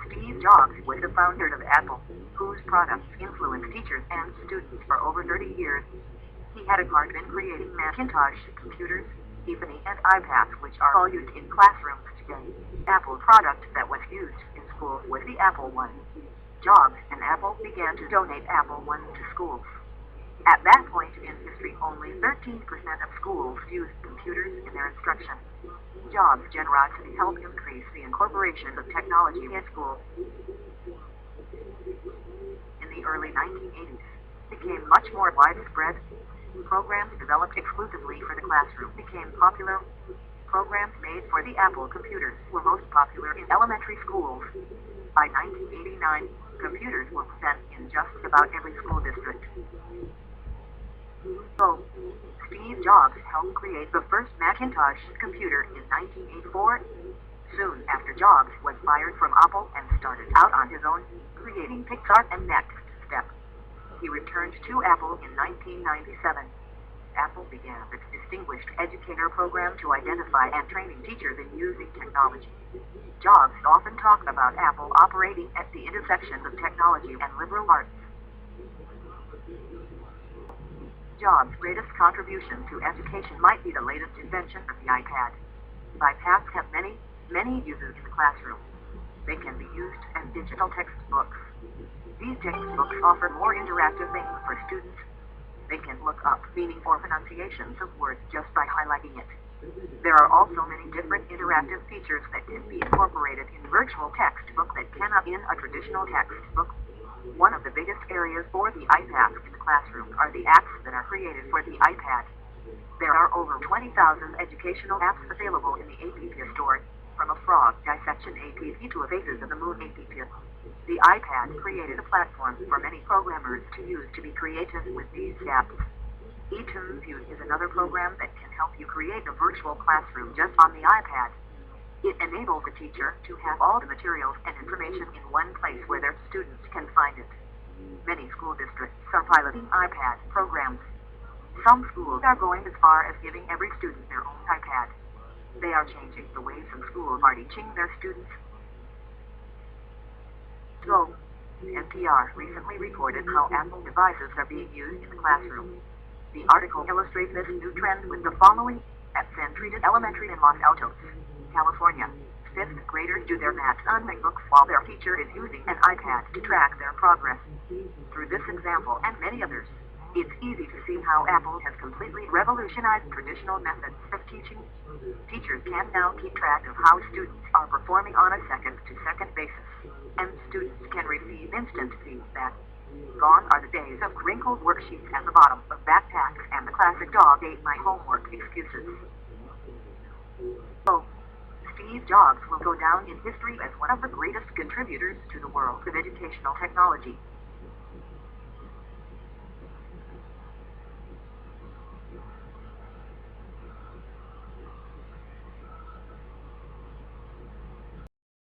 Steve Jobs was the founder of Apple, whose products influenced teachers and students for over 30 years. He had a part in creating Macintosh computers, Tiffany, and iPads, which are all used in classrooms today. Apple product that was used in schools was the Apple I. Jobs and Apple began to donate Apple I to schools. At that point in history, only 13% of schools used computers in their instruction. Jobs' generosity helped increase the incorporation of technology in schools. In the early 1980s, became much more widespread. Programs developed exclusively for the classroom became popular. Programs made for the Apple computers were most popular in elementary schools. By 1989, computers were present in just about every school district. So, Steve Jobs helped create the first Macintosh computer in 1984. Soon after, Jobs was fired from Apple and started out on his own, creating Pixar and Next Step. He returned to Apple in 1997. Apple began its Distinguished Educator Program to identify and training teachers in using technology. Jobs often talked about Apple operating at the intersection of technology and liberal arts. Jobs' greatest contribution to education might be the latest invention of the iPad. iPads have many uses in the classroom. They can be used as digital textbooks. These textbooks offer more interactive things for students. They can look up meaning or pronunciations of words just by highlighting it. There are also many different interactive features that can be incorporated in virtual textbook that cannot in a traditional textbook. One of the biggest areas for the iPad in the classroom are the apps that are created for the iPad. There are over 20,000 educational apps available in the App Store, from a frog dissection app to a Faces of the Moon app. The iPad created a platform for many programmers to use to be creative with these apps. eToonz is another program that can help you create a virtual classroom just on the iPad. It enables the teacher to have all the materials and information in one place where their students can find it. Many school districts are piloting iPad programs. Some schools are going as far as giving every student their own iPad. They are changing the way some schools are teaching their students. So, NPR recently reported how Apple devices are being used in the classroom. The article illustrates this new trend with the following. At San Treated Elementary in Los Altos, California, 5th graders do their math on MacBooks while their teacher is using an iPad to track their progress. Through this example and many others, it's easy to see how Apple has completely revolutionized traditional methods of teaching. Teachers can now keep track of how students are performing on a second-to-second basis, and students can receive instant feedback. Gone are the days of wrinkled worksheets at the bottom of backpacks and the classic "dog ate my homework" excuses. So, Steve Jobs will go down in history as one of the greatest contributors to the world of educational technology.